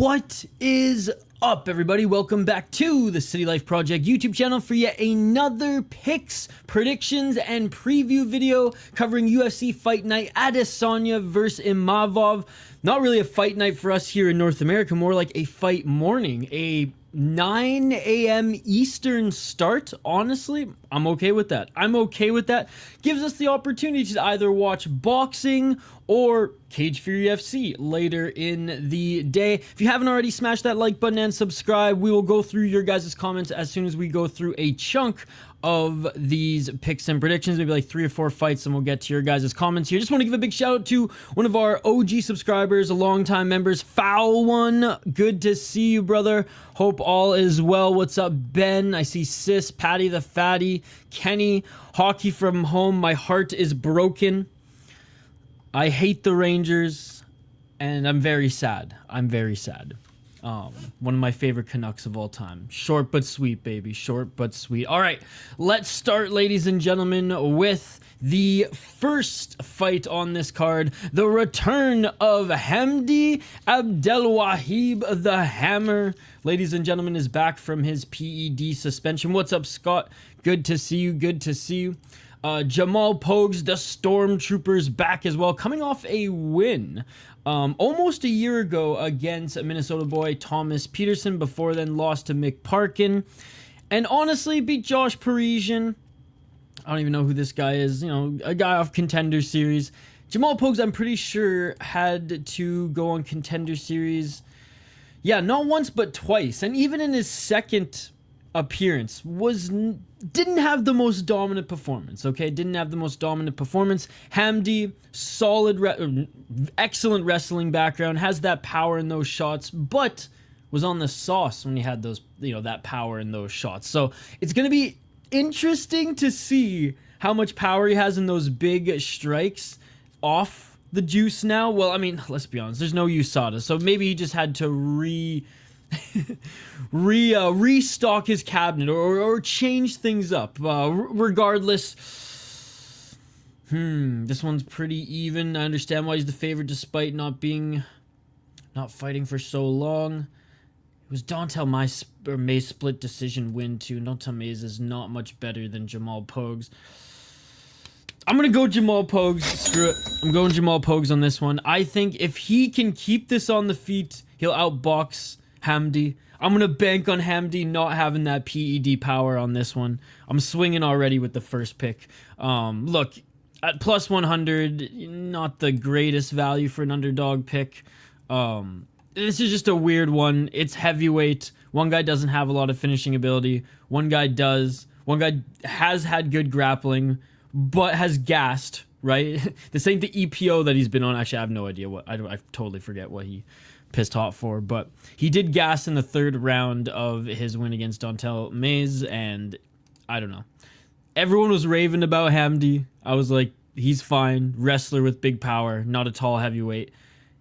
What is up, everybody? Welcome back to the City Life Project YouTube channel for yet another picks, predictions, and preview video covering UFC Fight Night Adesanya versus Imavov. Not really a fight night for us here in North America, more like a fight morning, a 9 a.m. Eastern start. Honestly, I'm okay with that. Gives us the opportunity to either watch boxing or Cage for UFC later in the day. If you haven't already, smash that like button and subscribe. We will go through your guys' comments as soon as we go through a chunk of these picks and predictions, maybe like 3 or 4 fights, and we'll get to your guys' comments here. Just want to give a big shout out to one of our OG subscribers, a longtime members, Foul One. Good to see you, brother. Hope all is well. What's up, Ben? I see Sis, Patty the Fatty, Kenny, Hockey from Home. My heart is broken. I hate the Rangers, and I'm very sad. One of my favorite Canucks of all time. Short but sweet, baby. Short but sweet. All right, let's start, ladies and gentlemen, with the first fight on this card. The return of Hamdy Abdelwahab, the Hammer. Ladies and gentlemen, is back from his PED suspension. What's up, Scott? Good to see you. Jamal Pogues, the Stormtroopers, back as well, coming off a win almost a year ago against Minnesota boy Thomas Petersen. Before then, lost to Mick Parkin, and honestly beat Josh Parisian. I don't even know who this guy is. You know, a guy off Contender Series. Jamal Pogues, I'm pretty sure, had to go on Contender Series. Yeah, not once but twice, and even in his second appearance didn't have the most dominant performance. Hamdy, solid, excellent wrestling background, has that power in those shots, but was on the sauce when he had those, that power in those shots. So it's going to be interesting to see how much power he has in those big strikes off the juice now. Well, I mean, let's be honest, there's no USADA, so maybe he just had to restock his cabinet or change things up. Regardless, this one's pretty even. I understand why he's the favorite despite not fighting for so long. It was Dontel May's split decision win too. Dontel May's is not much better than Jamal Pogues. I'm going to go Jamal Pogues. Screw it. I'm going Jamal Pogues on this one. I think if he can keep this on the feet, he'll outbox Hamdy. I'm going to bank on Hamdy not having that PED power on this one. I'm swinging already with the first pick. Look, at plus 100, not the greatest value for an underdog pick. This is just a weird one. It's heavyweight. One guy doesn't have a lot of finishing ability. One guy does. One guy has had good grappling, but has gassed, right? This ain't the EPO that he's been on. Actually, I have no idea what. I totally forget what he pissed hot for, but he did gas in the third round of his win against Dontel Mays, and I don't know. Everyone was raving about Hamdy. I was like, he's fine. Wrestler with big power, not a tall heavyweight.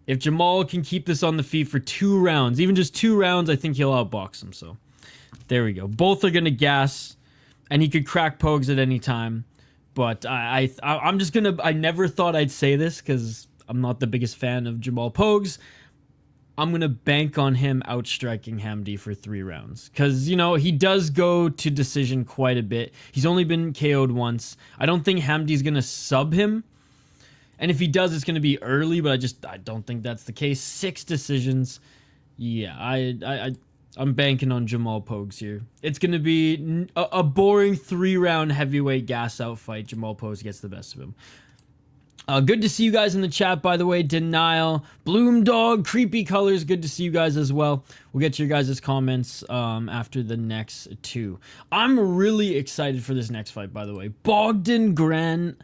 If Jamal can keep this on the feet for 2 rounds, even just 2 rounds, I think he'll outbox him. So there we go. Both are going to gas, and he could crack Pogues at any time. But I'm just going to... I never thought I'd say this because I'm not the biggest fan of Jamal Pogues. I'm going to bank on him outstriking Hamdy for 3 rounds. Because, he does go to decision quite a bit. He's only been KO'd once. I don't think Hamdy's going to sub him. And if he does, it's going to be early, but I don't think that's the case. 6 decisions. Yeah, I'm banking on Jamal Pogues here. It's going to be a boring 3-round heavyweight gas out fight. Jamal Pogues gets the best of him. Good to see you guys in the chat, by the way. Denial, Bloom Dog, Creepy Colors. Good to see you guys as well. We'll get to your guys' comments after the next 2. I'm really excited for this next fight, by the way. Bogdan Grad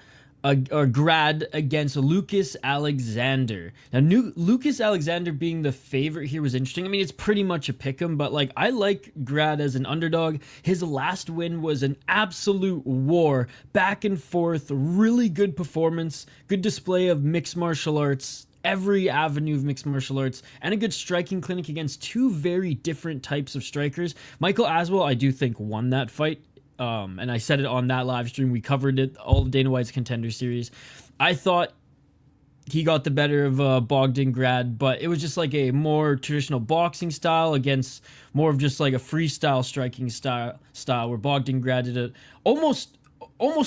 against Lucas Alexander. Now, Lucas Alexander being the favorite here was interesting. I mean, it's pretty much a pick'em, but I like Grad as an underdog. His last win was an absolute war, back and forth, really good performance, good display of mixed martial arts, every avenue of mixed martial arts, and a good striking clinic against 2 very different types of strikers. Michael Aswell, I do think, won that fight. And I said it on that live stream. We covered it, all of Dana White's Contender Series. I thought he got the better of Bogdan Grad, but it was just like a more traditional boxing style against more of just like a freestyle striking style where Bogdan Grad did it almost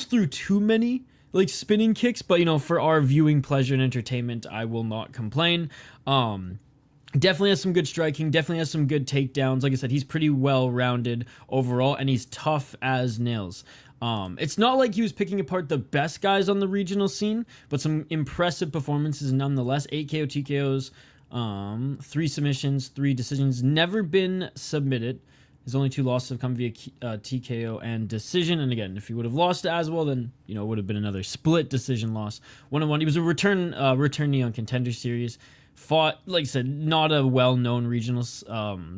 threw too many like spinning kicks, but you know, for our viewing pleasure and entertainment, I will not complain. Definitely has some good striking, definitely has some good takedowns. Like I said, he's pretty well-rounded overall, and he's tough as nails. It's not like he was picking apart the best guys on the regional scene, but some impressive performances nonetheless. 8 KO TKOs, 3 submissions, 3 decisions, never been submitted. His only 2 losses have come via TKO and decision. And again, if he would have lost as well, then you know it would have been another split decision loss. 1-1. He was a returnee on Contender Series. Fought, like I said, not a well-known regional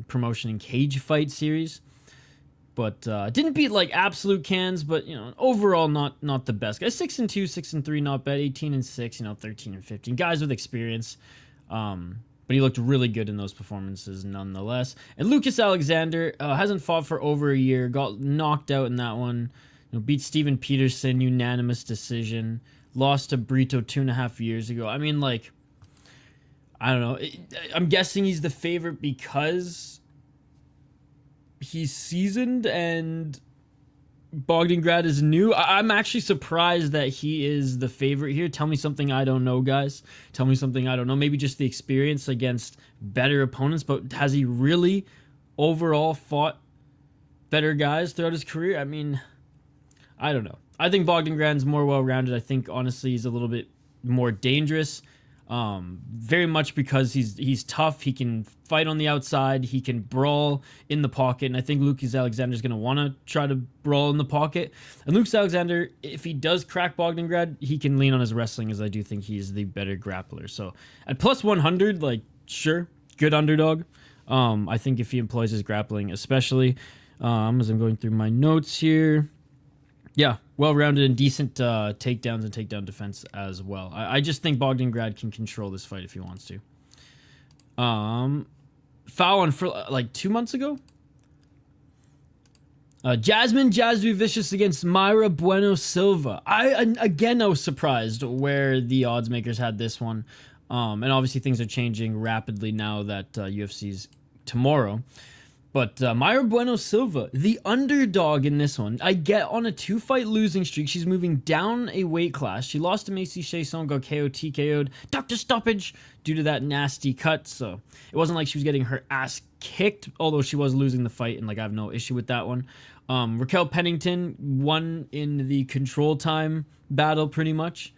promotion in cage fight series. But didn't beat like absolute cans, but you know, overall not the best. Guys 6-2, 6-3, not bad. 18-6, you know, 13-15. Guys with experience. But he looked really good in those performances nonetheless. And Lucas Alexander hasn't fought for over a year. Got knocked out in that one. You know, beat Steven Petersen, unanimous decision. Lost to Brito 2.5 years ago. I mean, like, I don't know. I'm guessing he's the favorite because he's seasoned and Bogdan Grad is new. I'm actually surprised that he is the favorite here. Tell me something I don't know, guys. Tell me something I don't know. Maybe just the experience against better opponents, but has he really overall fought better guys throughout his career? I mean, I don't know. I think Bogdan Grad's more well-rounded. I think, honestly, he's a little bit more dangerous. Very much because he's tough. He can fight on the outside. He can brawl in the pocket. And I think Lucas Alexander is going to want to try to brawl in the pocket. And Lucas Alexander, if he does crack Bogdan Grad, he can lean on his wrestling, as I do think he's the better grappler. So at plus 100, like, sure, good underdog. I think if he employs his grappling, especially, as I'm going through my notes here. Yeah, well-rounded and decent takedowns and takedown defense as well. I just think Bogdan Grad can control this fight if he wants to. Foul on for like 2 months ago. Jasmine Jasudavicius against Mayra Bueno Silva. I was surprised where the odds makers had this one. And obviously things are changing rapidly now that UFC's tomorrow. But Mayra Bueno Silva, the underdog in this one. I get on a 2-fight losing streak. She's moving down a weight class. She lost to Macy Chiasson, got KO TKO'd. Doctor stoppage due to that nasty cut. So it wasn't like she was getting her ass kicked, although she was losing the fight, and like I have no issue with that one. Raquel Pennington won in the control time battle pretty much.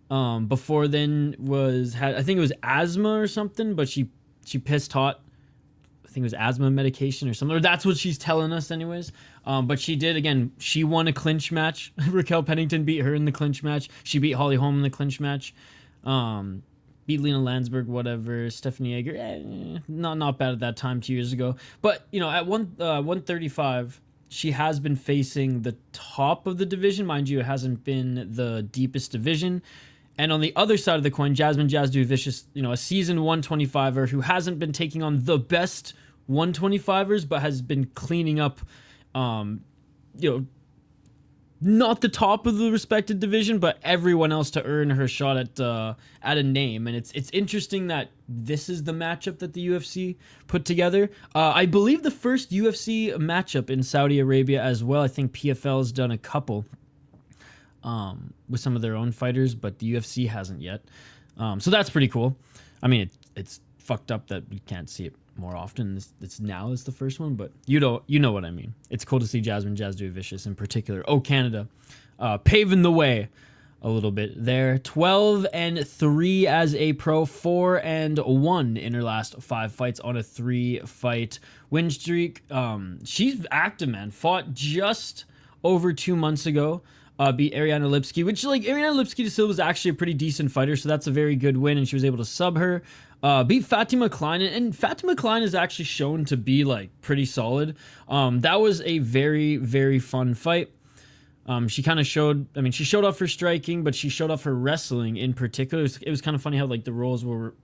Before then I think it was asthma or something, but she pissed hot. I think it was asthma medication or something, or that's what she's telling us anyways. But she did, again, she won a clinch match. Raquel Pennington beat her in the clinch match. She beat Holly Holm in the clinch match. Beat Lena Landsberg, whatever. Stephanie Yeager, not bad at that time 2 years ago. But, you know, at 135, she has been facing the top of the division. Mind you, it hasn't been the deepest division. And on the other side of the coin, Jasmine Jasudavicius, you know, a seasoned 125er who hasn't been taking on the best 125ers, but has been cleaning up, you know, not the top of the respected division, but everyone else to earn her shot at a name. And it's interesting that this is the matchup that the UFC put together. I believe the first UFC matchup in Saudi Arabia as well. I think PFL has done a couple. With some of their own fighters, but the UFC hasn't yet. So that's pretty cool. I mean, it's fucked up that we can't see it more often. It's the first one, but you know what I mean. It's cool to see Jasmine Jasudavicius in particular. Oh, Canada, paving the way a little bit there. 12-3 as a pro, 4-1 in her last 5 fights on a 3-fight win streak. She's active, man. Fought just over 2 months ago. Beat Ariana Lipski, which, like, Ariana Lipski de Silva is actually a pretty decent fighter, so that's a very good win, and she was able to sub her. Beat Fatima Klein, and Fatima Klein is actually shown to be, like, pretty solid. That was a very, very fun fight. She kind of showed, I mean, she showed off her striking, but she showed off her wrestling in particular. It was kind of funny how, like, the roles were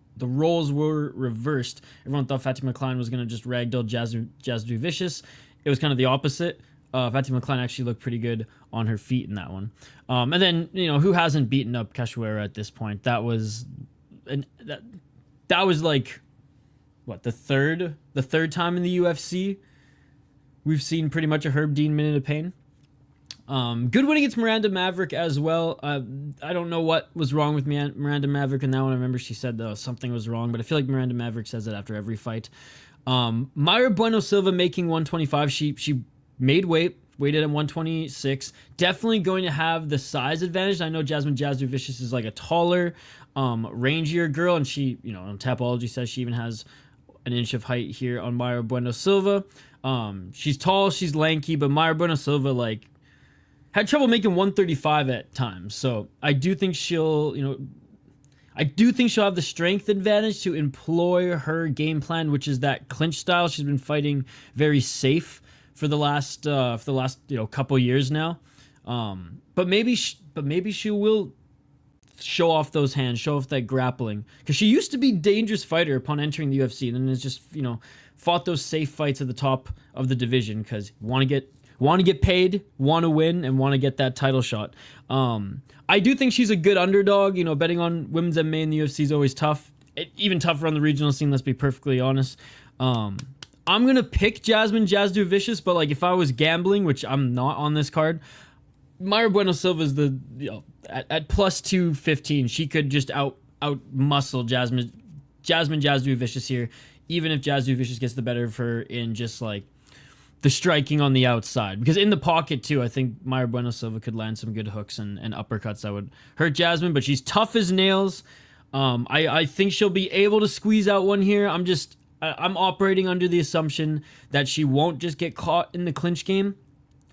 reversed. Everyone thought Fatima Klein was going to just ragdoll Jasudavicius. It was kind of the opposite. Fatima Klein actually looked pretty good on her feet in that one. And then, who hasn't beaten up Cachoeira at this point? That was like, what, the third time in the UFC we've seen pretty much a Herb Dean minute of pain. Good win against Miranda Maverick as well. I don't know what was wrong with Miranda Maverick in that one. I remember she said something was wrong, but I feel like Miranda Maverick says it after every fight. Mayra Bueno Silva making 125. She made weighted at 126. Definitely going to have the size advantage. I know Jasmine Jasudavicius is like a taller, rangier girl, and she, on Tapology says she even has an inch of height here on Mayra Bueno Silva. She's tall, she's lanky, but Mayra Bueno Silva had trouble making 135 at times. So I do think she'll have the strength advantage to employ her game plan, which is that clinch style. She's been fighting very safe for the last couple years now. But maybe she will show off those hands, show off that grappling, because she used to be a dangerous fighter upon entering the UFC, and then it's just fought those safe fights at the top of the division because want to get paid, want to win, and want to get that title shot. I do think she's a good underdog. Betting on women's MMA in the UFC is always tough. Even tougher on the regional scene, let's be perfectly honest. I'm going to pick Jasmine Jasudavicius, but if I was gambling, which I'm not on this card, Mayra Bueno Silva is at plus 215. She could just out muscle Jasmine Jasudavicius here, even if Jasudavicius gets the better of her in just the striking on the outside. Because in the pocket, too, I think Mayra Bueno Silva could land some good hooks and uppercuts that would hurt Jasmine, but she's tough as nails. I think she'll be able to squeeze out one here. I'm operating under the assumption that she won't just get caught in the clinch game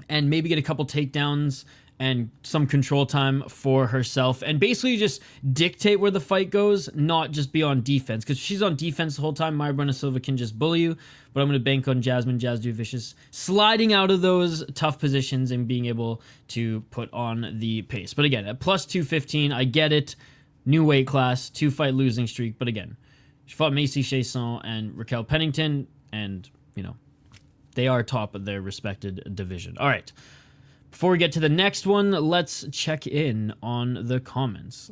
and maybe get a couple takedowns and some control time for herself and basically just dictate where the fight goes, not just be on defense. Because if she's on defense the whole time, Mayra Bueno Silva can just bully you. But I'm going to bank on Jasmine Jasudavicius sliding out of those tough positions and being able to put on the pace. But again, at plus 215, I get it. New weight class, 2-fight losing streak. But again, she fought Macy Chiasson and Raquel Pennington, and, they are top of their respected division. All right. Before we get to the next one, let's check in on the comments.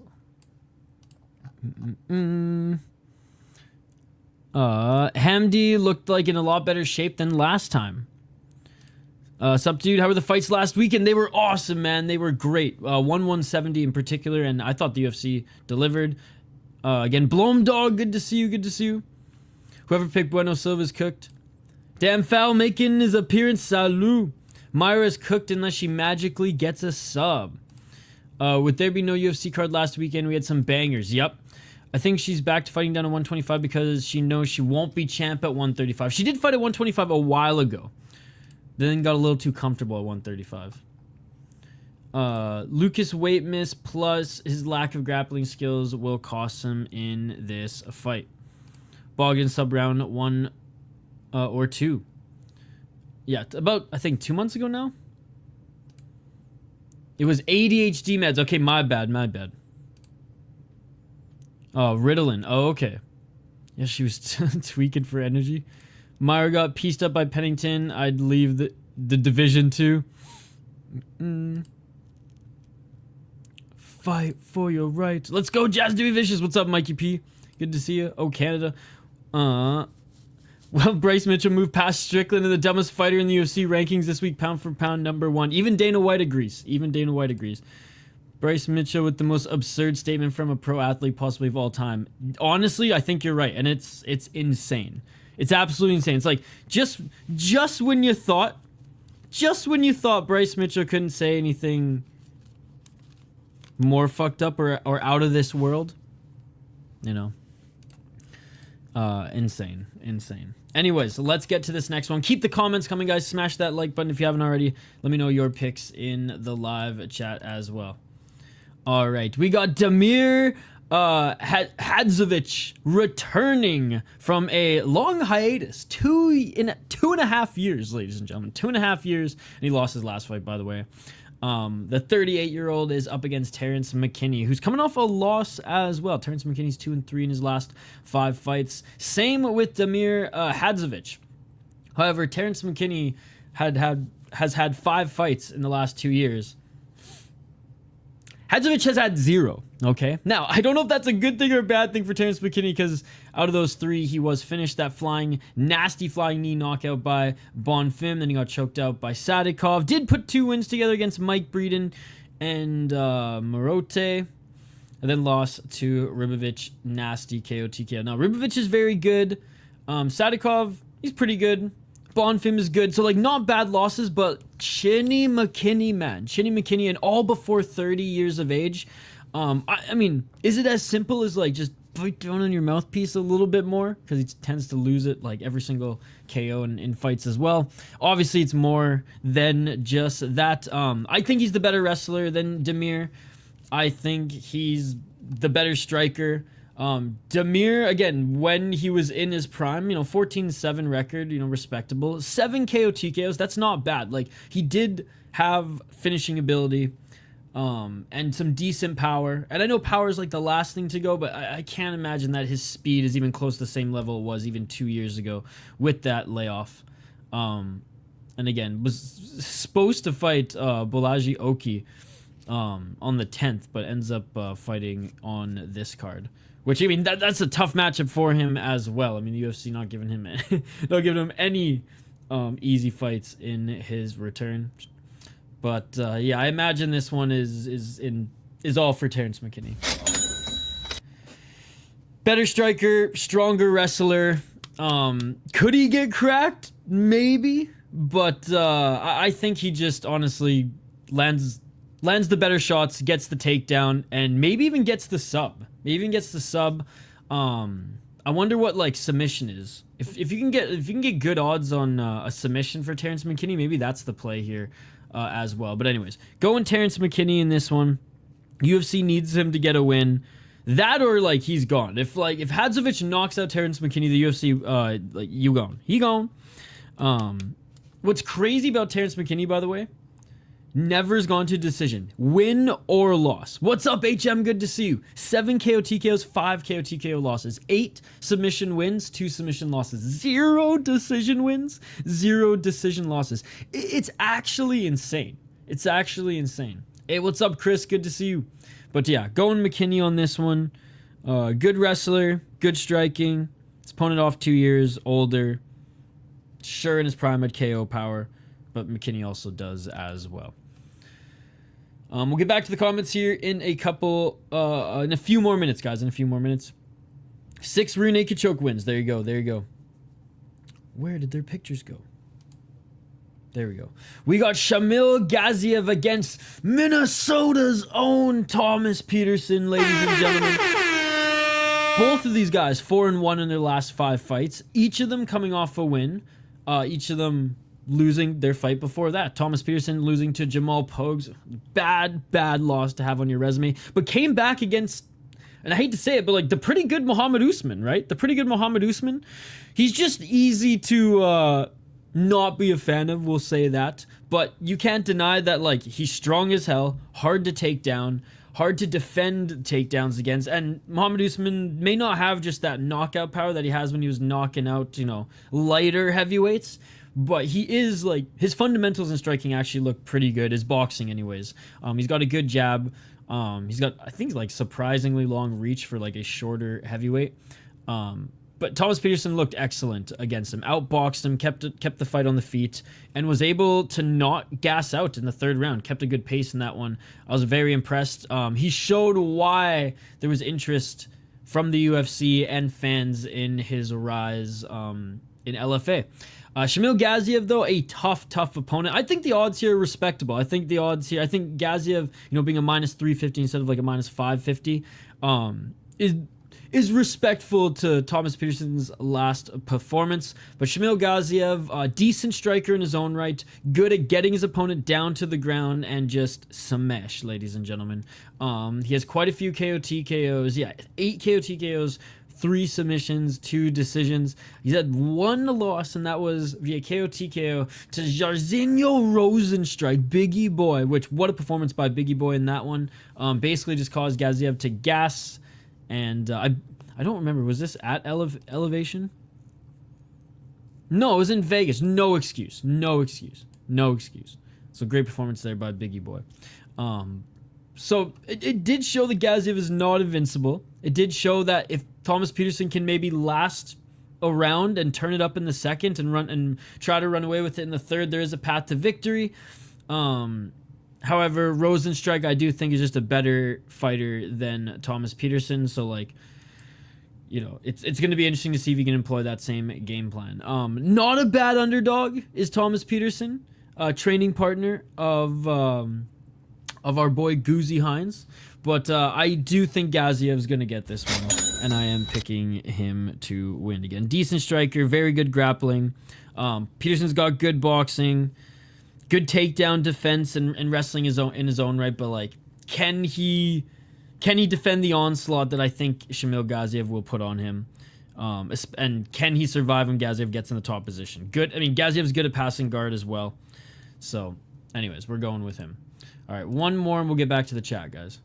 Hamdy looked like in a lot better shape than last time. Sup, dude? How were the fights last weekend? They were awesome, man. They were great. 170 in particular, and I thought the UFC delivered. Again, Blom Dog, good to see you. Good to see you. Whoever picked Bueno Silva's cooked. Damn Foul making his appearance. Salut. Mayra's cooked unless she magically gets a sub. Would there be no UFC card last weekend? We had some bangers. Yep. I think she's back to fighting down to 125 because she knows she won't be champ at 135. She did fight at 125 a while ago. Then got a little too comfortable at 135. Lucas weight miss plus his lack of grappling skills will cost him in this fight. Bogdan sub round 1 or 2. Yeah, about, I think, 2 months ago now? It was ADHD meds. Okay, my bad. Oh, Ritalin. Oh, okay. Yeah, she was tweaking for energy. Mayra got pieced up by Pennington. I'd leave the division too. Fight for your rights. Let's go, Jasudavicius. What's up, Mikey P? Good to see you. Oh, Canada. Well, Bryce Mitchell moved past Strickland and the dumbest fighter in the UFC rankings this week, pound for pound, #1. Even Dana White agrees. Bryce Mitchell with the most absurd statement from a pro athlete possibly of all time. Honestly, I think you're right, and it's insane. It's absolutely insane. It's like just when you thought Bryce Mitchell couldn't say anything more fucked up or out of this world, insane. Anyways, let's get to this next one. Keep the comments coming, guys. Smash that like button if you haven't already. Let me know your picks in the live chat as well. All right, we got Damir Hadžović returning from a long hiatus. 2.5 years, ladies and gentlemen. 2.5 years, and he lost his last fight, by the way. The 38-year-old is up against Terrance McKinney, who's coming off a loss as well. Terrance McKinney's 2-3 in his last 5 fights. Same with Damir Hadžović. However, Terrance McKinney had has had 5 fights in the last 2 years. Hadžović has had 0, okay? Now, I don't know if that's a good thing or a bad thing for Terrance McKinney, because out of those 3, he was finished that nasty flying knee knockout by Bonfim, then he got choked out by Sadikov. Did put 2 wins together against Mike Breeden and Morote, and then lost to Ribovic, nasty KO TKO. Now, Ribovic is very good. Sadikov, he's pretty good. Bonfim is good. So, like, not bad losses, but Chinny McKinney, man. Chinny McKinney, and all before 30 years of age. I mean, is it as simple as, like, just bite down on your mouthpiece a little bit more? Because he tends to lose it, like, every single KO in fights as well. Obviously, it's more than just that. I think he's the better wrestler than Damir. I think he's the better striker. Damir, again, when he was in his prime, 14-7 record, respectable. 7 KO TKOs, that's not bad. Like, he did have finishing ability, and some decent power. And I know power is like the last thing to go, but I can't imagine that his speed is even close to the same level it was even 2 years ago with that layoff. And again, was supposed to fight Bolaji Oki on the 10th, but ends up fighting on this card. Which, I mean, that's a tough matchup for him as well. I mean, the UFC not giving him any easy fights in his return. But yeah, I imagine this one is all for Terrance McKinney. Better striker, stronger wrestler. Could he get cracked? Maybe, but I think he just honestly lands the better shots, gets the takedown, and maybe even gets the sub. I wonder what like submission is. If you can get good odds on a submission for Terrance McKinney, maybe that's the play here as well. But anyways, going Terrance McKinney in this one. UFC needs him to get a win. That or like he's gone. If Hadžović knocks out Terrance McKinney, the UFC he gone. What's crazy about Terrance McKinney, by the way? Never has gone to decision. Win or loss. What's up, HM? Good to see you. 7 KO TKOs, 5 KO TKO losses. 8 submission wins, 2 submission losses. 0 decision wins, 0 decision losses. It's actually insane. Hey, what's up, Chris? Good to see you. But yeah, going McKinney on this one. Good wrestler, good striking. His opponent off 2 years, older. Sure, in his prime had KO power, but McKinney also does as well. We'll get back to the comments here in a few more minutes, guys. 6 rear naked choke wins. There you go. Where did their pictures go? There we go. We got Shamil Gaziev against Minnesota's own Thomas Petersen, ladies and gentlemen. Both of these guys 4-1 in their last 5 fights. Each of them coming off a win. Each of them losing their fight before that. Thomas Petersen losing to Jamal Pogues. Bad loss to have on your resume. But came back against, and I hate to say it, but like the pretty good Muhammad Usman, right? The pretty good Muhammad Usman. He's just easy to not be a fan of, we'll say that. But you can't deny that like he's strong as hell, hard to take down, hard to defend takedowns against. And Muhammad Usman may not have just that knockout power that he has when he was knocking out, lighter heavyweights. But he is, like, his fundamentals in striking actually look pretty good. His boxing, anyways. He's got a good jab. He's got, I think, like, surprisingly long reach for, like, a shorter heavyweight. But Thomas Petersen looked excellent against him. Outboxed him, kept the fight on the feet, and was able to not gas out in the 3rd round. Kept a good pace in that one. I was very impressed. He showed why there was interest from the UFC and fans in his rise in LFA. Shamil Gaziev, though, a tough opponent. I think the odds here are respectable. I think Gaziev, being a minus 350 instead of like a minus 550, is respectful to Thomas Petersen's last performance. But Shamil Gaziev, a decent striker in his own right, good at getting his opponent down to the ground and just smash, ladies and gentlemen. He has quite a few KO TKOs. Yeah, 8 KO TKOs. 3 submissions, 2 decisions. He's had 1 loss, and that was via KO TKO to Jairzinho Rosenstrike, Biggie Boy, which, what a performance by Biggie Boy in that one. Basically just caused Gaziev to gas, and I don't remember, was this at Elevation? No, it was in Vegas. No excuse. No excuse. So great performance there by Biggie Boy. So it did show that Gaziev is not invincible. It did show that if Thomas Petersen can maybe last a round and turn it up in the second and try to run away with it in the third, there is a path to victory. However, Rosenstrike I do think is just a better fighter than Thomas Petersen. So like, you know, it's going to be interesting to see if he can employ that same game plan. Not a bad underdog is Thomas Petersen, training partner of our boy Goozy Hines. But I do think Gaziev is going to get this one, and I am picking him to win again. Decent striker, very good grappling. Petersen's got good boxing, good takedown defense and wrestling in his own right. But like, can he defend the onslaught that I think Shamil Gaziev will put on him? And can he survive when Gaziev gets in the top position? Good. I mean, Gaziev's good at passing guard as well. So, anyways, we're going with him. All right, one more and we'll get back to the chat, guys.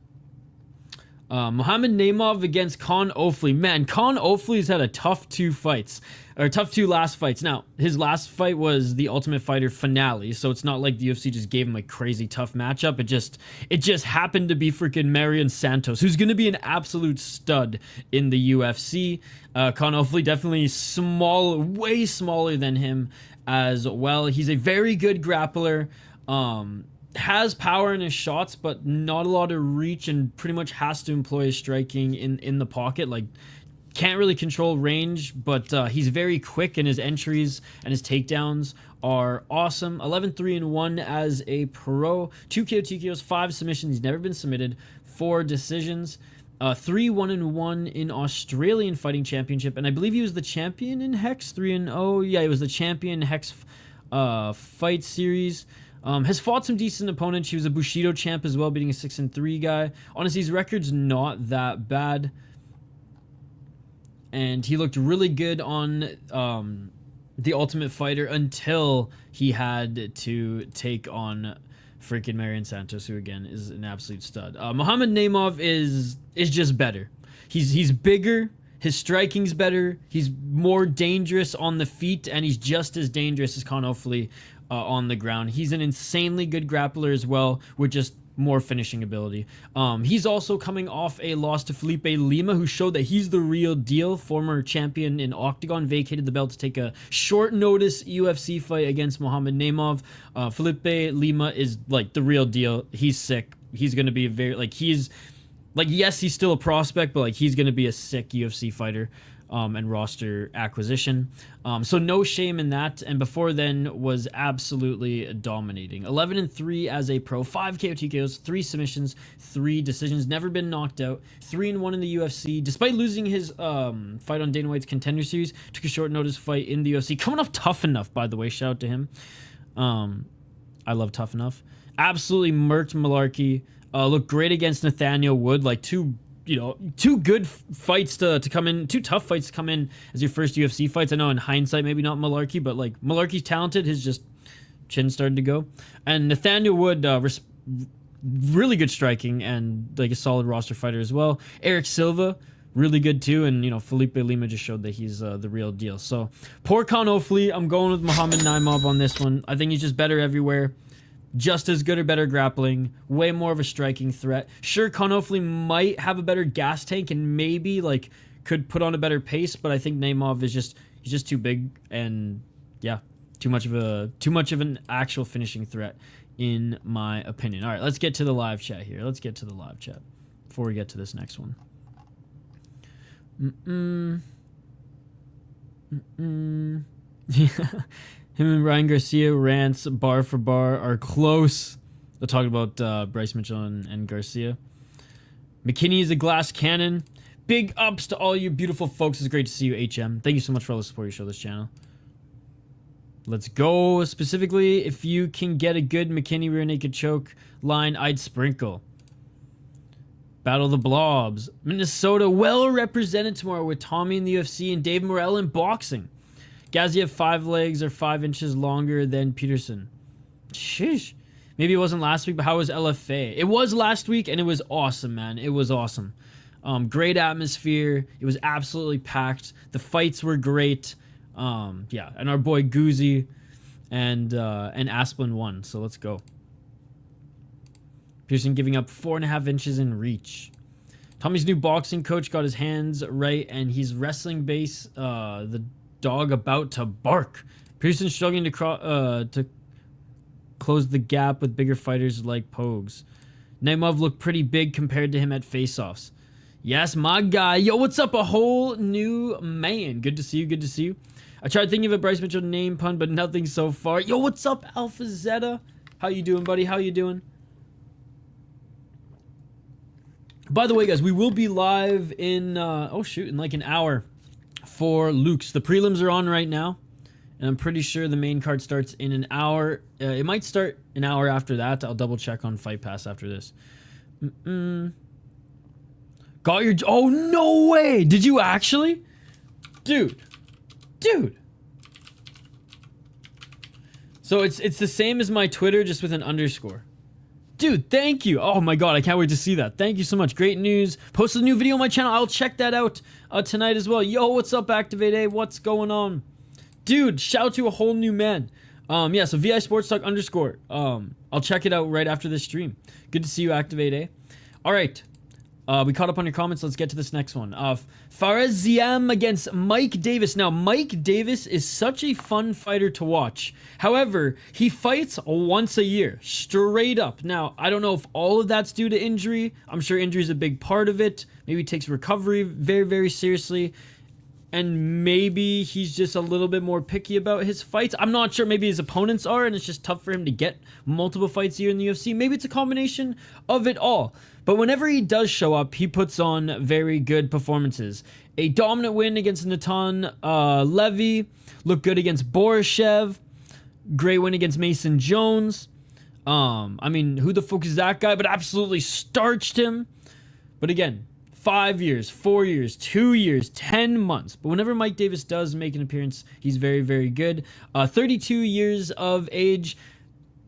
Mohamed Naimov against Kaan Ofli. Man, Kaan Ofli's had a tough two last fights. Now, his last fight was the Ultimate Fighter finale, so it's not like the UFC just gave him a crazy tough matchup. It just happened to be freaking Marion Santos, who's going to be an absolute stud in the UFC. Kaan Ofli definitely way smaller than him as well. He's a very good grappler. Has power in his shots, but not a lot of reach, and pretty much has to employ his striking in the pocket. Like, can't really control range, but he's very quick, and his entries and his takedowns are awesome. 11-3-1 as a pro. 2 KO TKOs, 5 submissions. He's never been submitted. 4 decisions. 3-1-1 in Australian Fighting Championship, and I believe he was the champion in Hex. 3-0. Yeah, he was the champion in Hex Fight Series. Has fought some decent opponents. He was a Bushido champ as well, beating a 6-3 guy. Honestly, his record's not that bad. And he looked really good on The Ultimate Fighter until he had to take on freaking Marion Santos, who again is an absolute stud. Mohamed Naimov is just better. He's bigger. His striking's better. He's more dangerous on the feet, and he's just as dangerous as Kaan Ofli on the ground. He's an insanely good grappler as well, with just more finishing ability. He's also coming off a loss to Felipe Lima, who showed that he's the real deal. Former champion in Octagon, vacated the belt to take a short notice UFC fight against Mohamed Naimov. Felipe Lima is like the real deal. He's sick. He's going to be yes, he's still a prospect, but like he's going to be a sick UFC fighter. And roster acquisition. So no shame in that. And before then was absolutely dominating. 11-3 as a pro, 5 KO TKOs, 3 submissions, 3 decisions, never been knocked out, 3-1 in the UFC. Despite losing his fight on Dana White's Contender Series, took a short notice fight in the UFC. Coming off Tough Enough, by the way, shout out to him. I love Tough Enough. Absolutely murked Malarkey. Looked great against Nathaniel Wood, like two good fights to come in, 2 tough fights to come in as your first UFC fights. I know in hindsight, maybe not Malarkey, but like Malarkey's talented. His just chin started to go. And Nathaniel Wood, really good striking and like a solid roster fighter as well. Eric Silva, really good too. And, Felipe Lima just showed that he's the real deal. So poor Kaan Ofli, I'm going with Mohamed Naimov on this one. I think he's just better everywhere. Just as good or better grappling, way more of a striking threat. Sure, Kaan Ofli might have a better gas tank and maybe like could put on a better pace, but I think Naimov is he's just too big and yeah, too much of an actual finishing threat in my opinion. All right, let's get to the live chat here. Let's get to the live chat before we get to this next one. Yeah. Him and Ryan Garcia rants bar for bar are close. They'll talk about Bryce Mitchell and Garcia. McKinney is a glass cannon. Big ups to all you beautiful folks. It's great to see you, HM. Thank you so much for all the support you show this channel. Let's go. Specifically, if you can get a good McKinney rear naked choke line, I'd sprinkle. Battle of the Blobs. Minnesota well represented tomorrow with Tommy in the UFC and Dave Morrell in boxing. Gaziev 5 legs are 5 inches longer than Petersen. Sheesh. Maybe it wasn't last week, but how was LFA? It was last week, and it was awesome, man. It was awesome. Great atmosphere. It was absolutely packed. The fights were great. Yeah, and our boy Goozy and Asplin won. So let's go. Petersen giving up 4.5 inches in reach. Tommy's new boxing coach got his hands right, and he's wrestling base. The dog about to bark. Petersen struggling to close the gap with bigger fighters like Pogues. Naimov looked pretty big compared to him at face-offs. Yes, my guy. Yo, what's up? A whole new man. Good to see you. Good to see you. I tried thinking of a Bryce Mitchell name pun, but nothing so far. Yo, what's up, Alpha Zeta? How you doing, buddy? How you doing? By the way, guys, we will be live in, in like an hour for Luke's. The prelims are on right now, and I'm pretty sure the main card starts in an hour. It might start an hour after that. I'll double check on Fight Pass after this. Got your... Oh, no way! Did you actually? Dude. So it's the same as my Twitter, just with an underscore. Dude, thank you. Oh my god, I can't wait to see that. Thank you so much. Great news. Posted a new video on my channel. I'll check that out tonight as well. Yo, what's up, Activate A? What's going on? Dude, shout out to a whole new man. Yeah, so VI Sports Talk underscore. I'll check it out right after this stream. Good to see you, Activate A. All right. We caught up on your comments. Let's get to this next one. Ziam against Mike Davis. Now, Mike Davis is such a fun fighter to watch. However, he fights once a year, straight up. Now, I don't know if all of that's due to injury. I'm sure injury is a big part of it. Maybe he takes recovery very, very seriously. And maybe he's just a little bit more picky about his fights. I'm not sure. Maybe his opponents are, and it's just tough for him to get multiple fights a year in the UFC. Maybe it's a combination of it all. But whenever he does show up, he puts on very good performances. A dominant win against Natan Levy. Looked good against Borishev. Great win against Mason Jones. I mean, who the fuck is that guy? But absolutely starched him. But again, 5 years, 4 years, 2 years, 10 months. But whenever Mike Davis does make an appearance, he's very, very good. 32 years of age.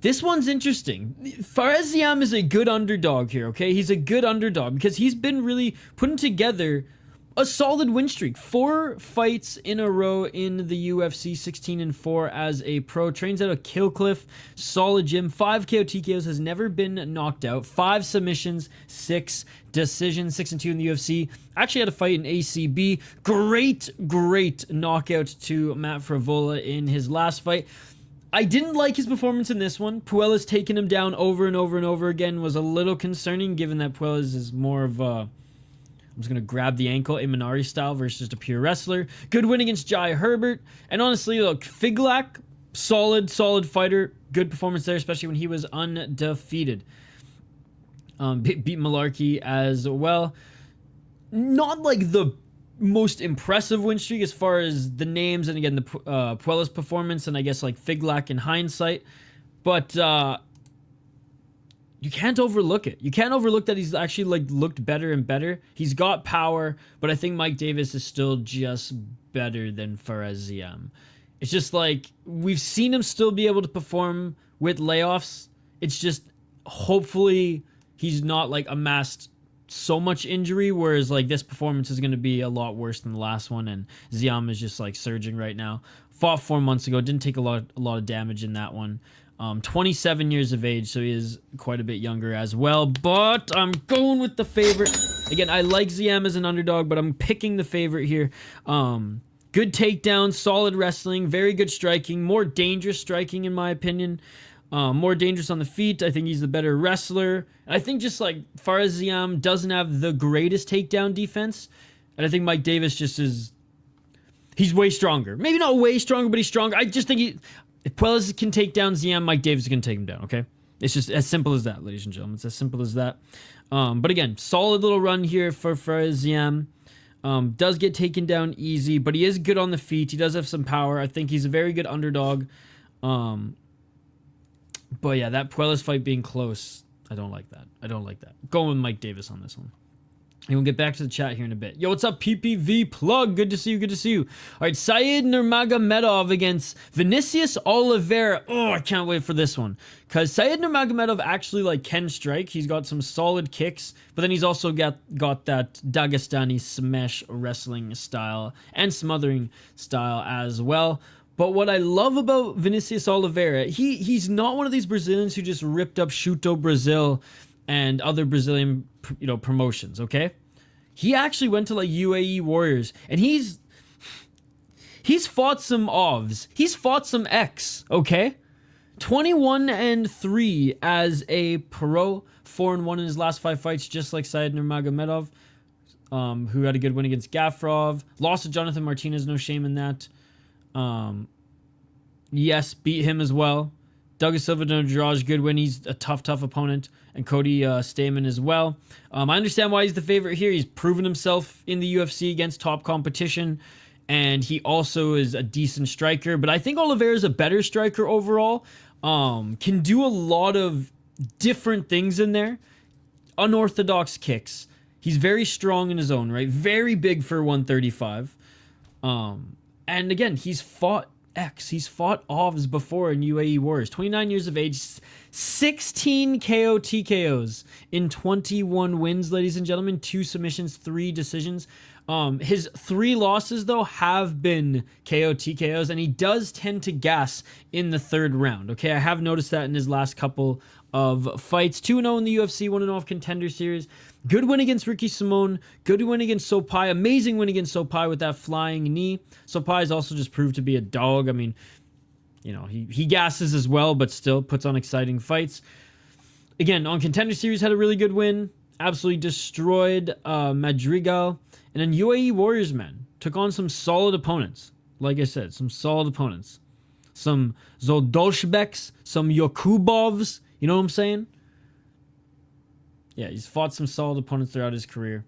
This one's interesting. Ziam is a good underdog here, okay? He's a good underdog because he's been really putting together a solid win streak. 4 fights in a row in the UFC, 16-4 as a pro. Trains out of Killcliff, solid gym. 5 KO TKOs, has never been knocked out. 5 submissions, 6 decisions, 6-2 in the UFC. Actually had a fight in ACB. Great knockout to Matt Frivola in his last fight. I didn't like his performance in this one. Puellas taking him down over and over again was a little concerning, given that Puellas is more of a... I'm just going to grab the ankle, Imanari style versus just a pure wrestler. Good win against Jai Herbert. And honestly, look, Figlak, solid fighter. Good performance there, especially when he was undefeated. Beat Malarkey as well. Not like the most impressive win streak as far as the names and again the Puellas performance and I guess like Figlak in hindsight, but you can't overlook it. You can't overlook that he's actually like looked better and better. He's got power, but I think Mike Davis is still just better than Ziam. It's just like we've seen him still be able to perform with layoffs. It's just hopefully he's not like amassed so much injury, whereas like this performance is going to be a lot worse than the last one, and Ziam is just like surging right now. Fought 4 months ago, didn't take a lot of damage in that one. 27 years of age, so he is quite a bit younger as well, but I'm going with the favorite. Again, I like Ziam as an underdog, but I'm picking the favorite here. Good takedown, solid wrestling, very good striking, more dangerous striking in my opinion. More dangerous on the feet. I think he's the better wrestler. And I think just like Ziam doesn't have the greatest takedown defense. And I think Mike Davis just is... He's way stronger. Maybe not way stronger, but he's stronger. I just think if Puellas can take down Ziam, Mike Davis can take him down, okay? It's just as simple as that, ladies and gentlemen. It's as simple as that. But again, solid little run here for Ziam. Does get taken down easy, but he is good on the feet. He does have some power. I think he's a very good underdog. But yeah, that Puellas fight being close, I don't like that. Going with Mike Davis on this one. And we'll get back to the chat here in a bit. Yo, what's up, PPV Plug? Good to see you. All right, Said Nurmagomedov against Vinicius Oliveira. Oh, I can't wait for this one. Because Said Nurmagomedov actually like can strike. He's got some solid kicks. But then he's also got that Dagestani smash wrestling style and smothering style as well. But what I love about Vinicius Oliveira, he's not one of these Brazilians who just ripped up Chuto Brazil and other Brazilian, promotions, okay? He actually went to like UAE Warriors, and he's fought some OVs. He's fought some X, okay? 21-3 as a pro, 4-1 in his last 5 fights, just like Said Nurmagomedov, who had a good win against Gafrov. Lost to Jonathan Martinez, no shame in that. Yes, beat him as well. Douglas Silva, no draws, good win. He's a tough opponent. And Cody Stamen as well. I understand why he's the favorite here. He's proven himself in the UFC against top competition. And he also is a decent striker. But I think Oliveira is a better striker overall. Can do a lot of different things in there. Unorthodox kicks. He's very strong in his own right. Very big for 135. And again, he's fought X. He's fought OVs before in UAE Warriors. 29 years of age, 16 KO TKOs in 21 wins, ladies and gentlemen. 2 submissions, 3 decisions. His 3 losses, though, have been KO TKOs, and he does tend to gas in the 3rd round. Okay, I have noticed that in his last couple of fights. 2-0 in the UFC, 1-0 off Contender Series. Good win against Ricky Simon. Good win against Sopai. Amazing win against Sopai with that flying knee. Sopai has also just proved to be a dog. I mean, he gasses as well, but still puts on exciting fights. Again, on Contender Series, had a really good win. Absolutely destroyed Madrigal. And then UAE Warriors, man, took on some solid opponents. Like I said, some solid opponents. Some Zoldolshbeks, some Yokubovs. You know what I'm saying? Yeah, he's fought some solid opponents throughout his career.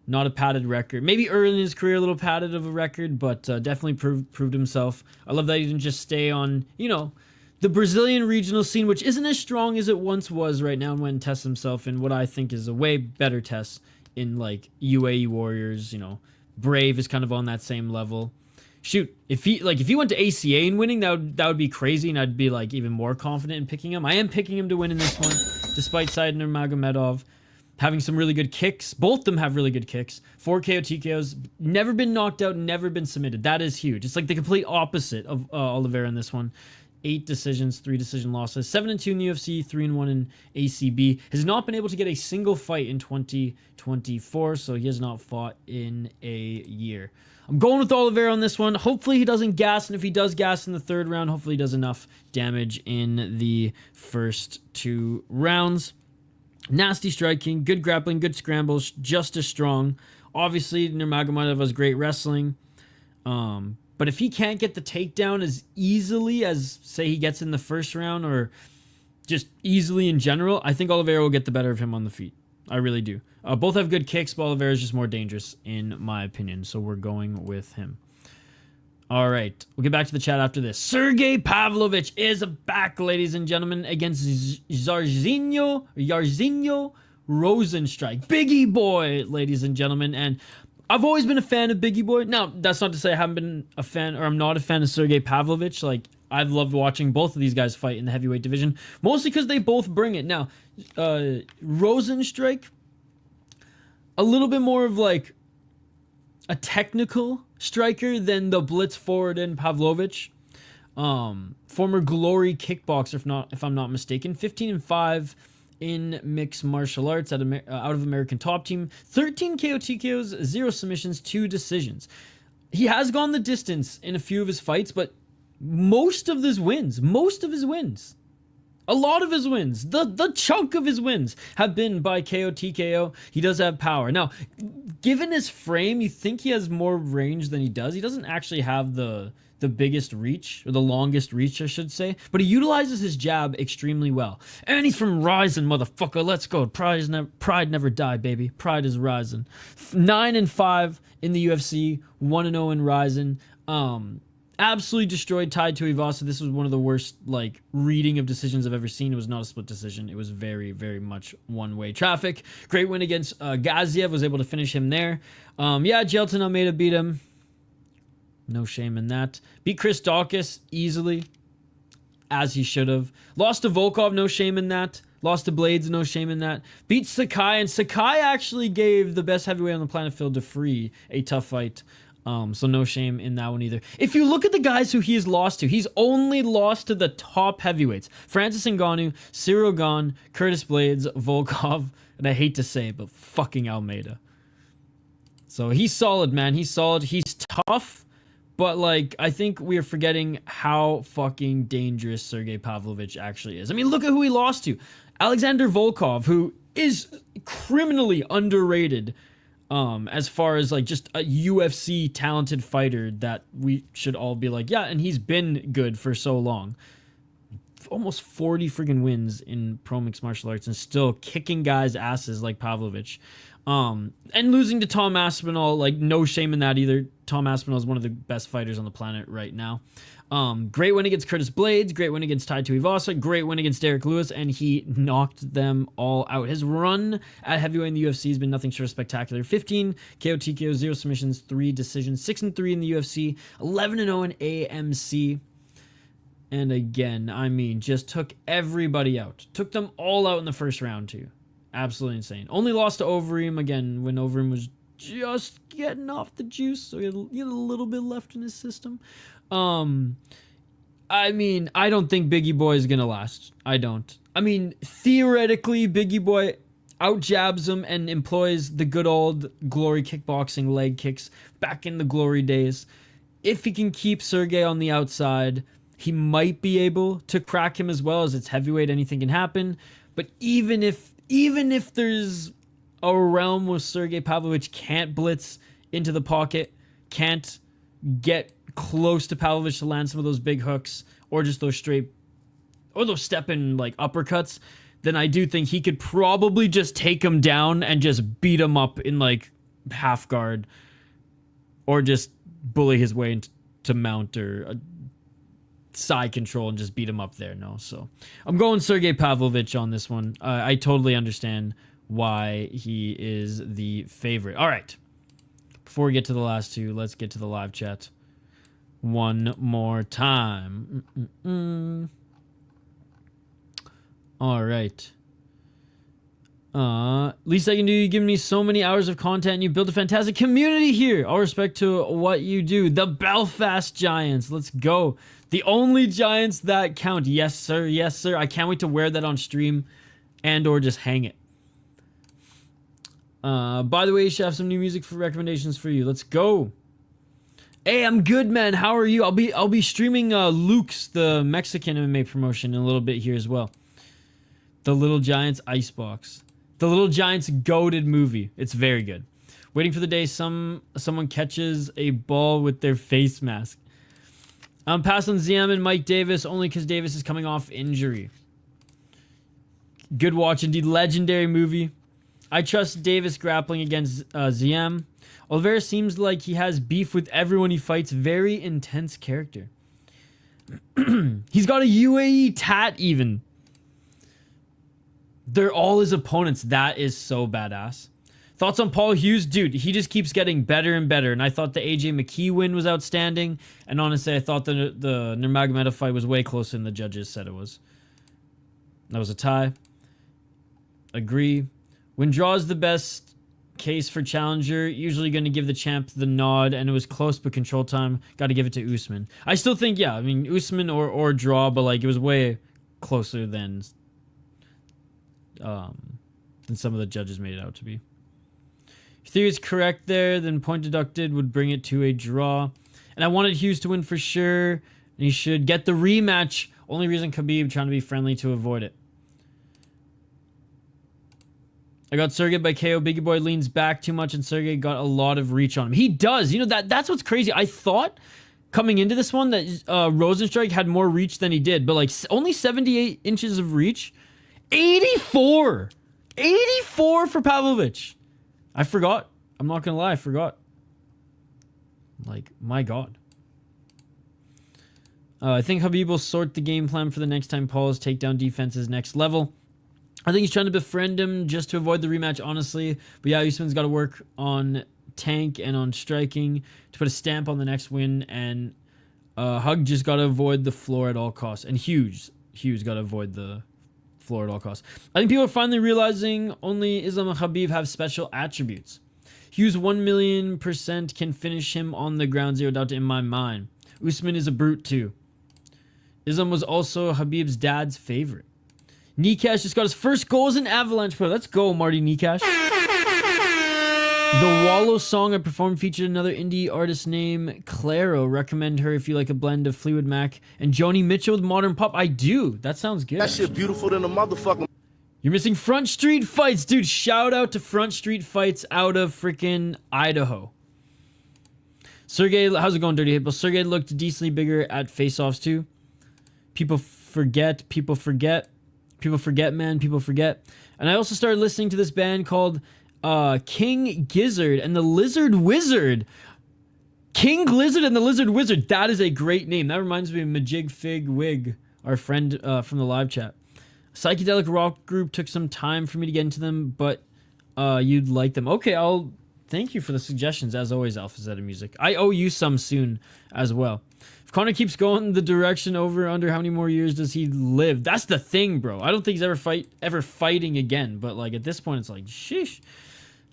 Not a padded record. Maybe early in his career, a little padded of a record, but definitely proved himself. I love that he didn't just stay on, the Brazilian regional scene, which isn't as strong as it once was right now, and went and test himself in what I think is a way better test in, like, UAE Warriors. Brave is kind of on that same level. Shoot, if he went to ACA and winning, that would be crazy, and I'd be like even more confident in picking him. I am picking him to win in this one, despite Said Nurmagomedov having some really good kicks. Both of them have really good kicks. 4 KO TKOs, never been knocked out, never been submitted. That is huge. It's like the complete opposite of Oliveira in this one. 8 decisions, 3 decision losses, 7-2 in the UFC, 3-1 in ACB. Has not been able to get a single fight in 2024, so he has not fought in a year. I'm going with Oliveira on this one. Hopefully he doesn't gas, and if he does gas in the 3rd round, hopefully he does enough damage in the first 2 rounds. Nasty striking, good grappling, good scrambles, just as strong. Obviously, Nurmagomedov has great wrestling. But if he can't get the takedown as easily as, say, he gets in the 1st round, or just easily in general, I think Oliveira will get the better of him on the feet. I really do. Both have good kicks, but Oliveira is just more dangerous, in my opinion. So we're going with him. All right. We'll get back to the chat after this. Sergei Pavlovich is back, ladies and gentlemen, against Jairzinho Rosenstrike. Biggie boy, ladies and gentlemen. And I've always been a fan of Biggie boy. Now, that's not to say I haven't been a fan, or I'm not a fan of Sergei Pavlovich. Like, I've loved watching both of these guys fight in the heavyweight division, mostly because they both bring it. Now, Rosenstrike, a little bit more of like a technical striker than the blitz forward in Pavlovich. Former Glory kickboxer, if I'm not mistaken. 15-5 in mixed martial arts out of American Top Team. 13 KO TKOs, 0 submissions, 2 decisions. He has gone the distance in a few of his fights, but most of his wins, a lot of his wins, the chunk of his wins have been by KO TKO. He does have power. Now, given his frame, you think he has more range than he does. He doesn't actually have the biggest reach, or the longest reach, I should say, but he utilizes his jab extremely well. And he's from Ryzen, motherfucker. Let's go. Pride never die, baby. Pride is Ryzen. 9-5 in the UFC, 1-0 in Ryzen. Absolutely destroyed Tai Tuivasa. This was one of the worst, like, reading of decisions I've ever seen. It was not a split decision. It was very, very much one-way traffic. Great win against Gaziev. Was able to finish him there. Jailton Almeida beat him. No shame in that. Beat Chris Dawkins easily, as he should have. Lost to Volkov. No shame in that. Lost to Blades. No shame in that. Beat Sakai. And Sakai actually gave the best heavyweight on the planet, Phil Defree, a tough fight. So no shame in that one either. If you look at the guys who he has lost to, he's only lost to the top heavyweights. Francis Ngannou, Cyril Gane, Curtis Blades, Volkov, and I hate to say it, but fucking Almeida. So he's solid, man. He's solid. He's tough, but like, I think we are forgetting how fucking dangerous Sergei Pavlovich actually is. I mean, look at who he lost to. Alexander Volkov, who is criminally underrated as far as like just a UFC talented fighter that we should all be like, yeah, and he's been good for so long. Almost 40 friggin' wins in pro mixed martial arts and still kicking guys' asses like Pavlovich. And losing to Tom Aspinall, like, no shame in that either. Tom Aspinall is one of the best fighters on the planet right now. Great win against Curtis Blades, great win against Tai Tuivasa, great win against Derek Lewis, and he knocked them all out. His run at heavyweight in the UFC has been nothing short of spectacular. 15 KO, TKO, 0 submissions, 3 decisions, 6-3 in the UFC, 11-0 in AMC. And again, I mean, just took everybody out. Took them all out in the first round, too. Absolutely insane. Only lost to Overeem, again, when Overeem was just getting off the juice, so he had a little bit left in his system. I mean, I don't think Biggie Boy is going to last. I don't. I mean, theoretically, Biggie Boy out-jabs him and employs the good old glory kickboxing leg kicks back in the glory days. If he can keep Sergei on the outside, he might be able to crack him as well, as it's heavyweight, anything can happen. But even if there's a realm where Sergei Pavlovich can't blitz into the pocket, can't get close to Pavlovich to land some of those big hooks, or just those straight, or those step-in like uppercuts, then I do think he could probably just take him down and just beat him up in like half guard, or just bully his way into mount or side control and just beat him up there. No, so I'm going Sergei Pavlovich on this one. I totally understand why he is the favorite. All right, before we get to the last two, let's get to the live chat one more time. All right. Least I can do, you give me so many hours of content and you build a fantastic community here. All respect to what you do. The Belfast Giants. Let's go. The only Giants that count. Yes, sir. Yes, sir. I can't wait to wear that on stream and or just hang it. By the way, you should have some new music for recommendations for you. Let's go. Hey, I'm good, man. How are you? I'll be streaming Luke's, the Mexican MMA promotion, in a little bit here as well. The Little Giants Icebox. The Little Giants goated movie. It's very good. Waiting for the day someone catches a ball with their face mask. I'm passing Ziam and Mike Davis only because Davis is coming off injury. Good watch indeed. Legendary movie. I trust Davis grappling against Ziam. Oliveira seems like he has beef with everyone he fights. Very intense character. He's got a UAE tat even. They're all his opponents. That is so badass. Thoughts on Paul Hughes? Dude, he just keeps getting better and better. And I thought the AJ McKee win was outstanding. And honestly, I thought the Nurmagomedov fight was way closer than the judges said it was. That was a tie. Agree. When draw is the best case for challenger, usually going to give the champ the nod, and it was close but control time. Got to give it to Usman. I still think, yeah, I mean, Usman or draw, but like it was way closer than some of the judges made it out to be. If theory is correct there, then point deducted would bring it to a draw. And I wanted Hughes to win for sure, and he should get the rematch. Only reason Khabib trying to be friendly to avoid it. I got Sergei by KO. Biggie Boy leans back too much, and Sergei got a lot of reach on him. He does. You know, that's what's crazy. I thought coming into this one that Rosenstrike had more reach than he did, but like only 78 inches of reach. 84 for Pavlovich. I forgot. I'm not gonna lie, I forgot. Like, my God. I think Khabib will sort the game plan for the next time Paul's takedown defense is next level. I think he's trying to befriend him just to avoid the rematch, honestly. But yeah, Usman's got to work on tank and on striking to put a stamp on the next win. And Hug just got to avoid the floor at all costs. And Hughes got to avoid the floor at all costs. I think people are finally realizing only Islam and Khabib have special attributes. Hughes 1,000,000% can finish him on the ground, zero doubt in my mind. Usman is a brute too. Islam was also Habib's dad's favorite. Nikash just got his first goal as an Avalanche player. Let's go, Marty Nikash. The Wallow song I performed featured another indie artist named Claro. Recommend her if you like a blend of Fleetwood Mac and Joni Mitchell with modern pop. I do. That sounds good. That shit beautiful than a motherfucker. You're missing Front Street Fights. Dude, shout out to Front Street Fights out of freaking Idaho. Sergei, how's it going, Dirty Hippo? Sergei looked decently bigger at face-offs too. People forget, man, people forget. And I also started listening to this band called King Gizzard and the Lizard Wizard. King Glizzard and the Lizard Wizard. That is a great name. That reminds me of Majig Fig Wig, our friend from the live chat. Psychedelic rock group. Took some time for me to get into them, but you'd like them. Okay, I'll thank you for the suggestions as always, Alpha Zeta Music. I owe you some soon as well. If Conor keeps going the direction over under, how many more years does he live? That's the thing, bro. I don't think he's ever fighting again. But like at this point, it's like sheesh.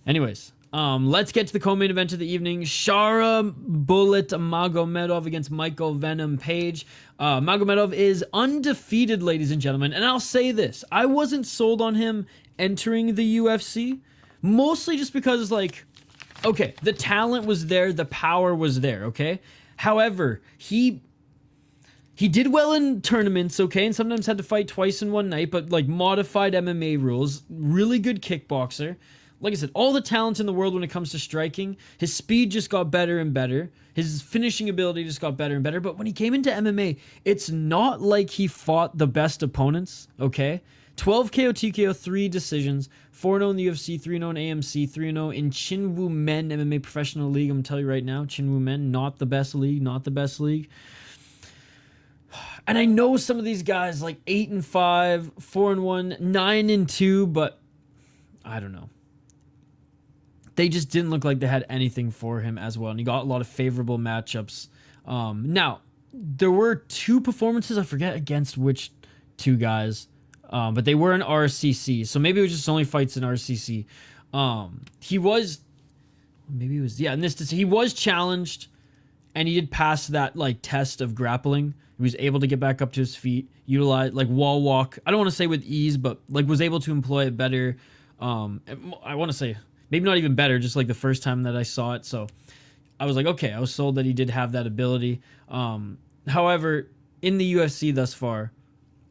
Anyways, let's get to the co-main event of the evening. Shara Bullet Magomedov against Michael Venom Page. Magomedov is undefeated, ladies and gentlemen. And I'll say this. I wasn't sold on him entering the UFC. Mostly just because, like, okay, the talent was there. The power was there, okay? However, he did well in tournaments, okay? And sometimes had to fight twice in one night. But, like, modified MMA rules. Really good kickboxer. Like I said, all the talent in the world when it comes to striking. His speed just got better and better. His finishing ability just got better and better. But when he came into MMA, it's not like he fought the best opponents, okay? 12 KO, TKO, 3 decisions, 4-0 in the UFC, 3-0 in AMC, 3-0 in Chinwoo Men MMA Professional League. I'm going to tell you right now, Chinwoo Men, not the best league, not the best league. And I know some of these guys like 8-5, 4-1, 9-2, but I don't know. They just didn't look like they had anything for him as well. And he got a lot of favorable matchups. Now, there were 2 performances, I forget against which 2 guys. But they were in RCC. So maybe it was just only fights in RCC. He was challenged. And he did pass that like test of grappling. He was able to get back up to his feet. Utilize like wall walk. I don't want to say with ease, but like was able to employ it better. I want to say maybe not even better, just like the first time that I saw it. So I was like, okay, I was sold that he did have that ability. However, in the UFC thus far,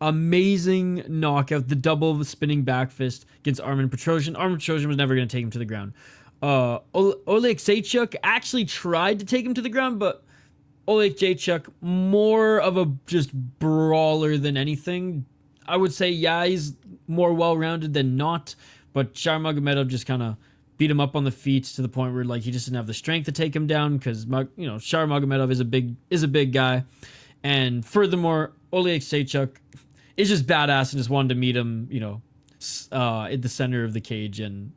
amazing knockout, the double spinning back fist against Armen Petrosyan. Armen Petrosyan was never going to take him to the ground. Oleg Seychuk actually tried to take him to the ground, but Oleg Seychuk, more of a just brawler than anything. I would say, yeah, he's more well-rounded than not, but Shara Magomedov just kind of beat him up on the feet to the point where like he just didn't have the strength to take him down because Shara Magomedov is a big guy, and furthermore, Oleg Seychuk is just badass and just wanted to meet him, at the center of the cage and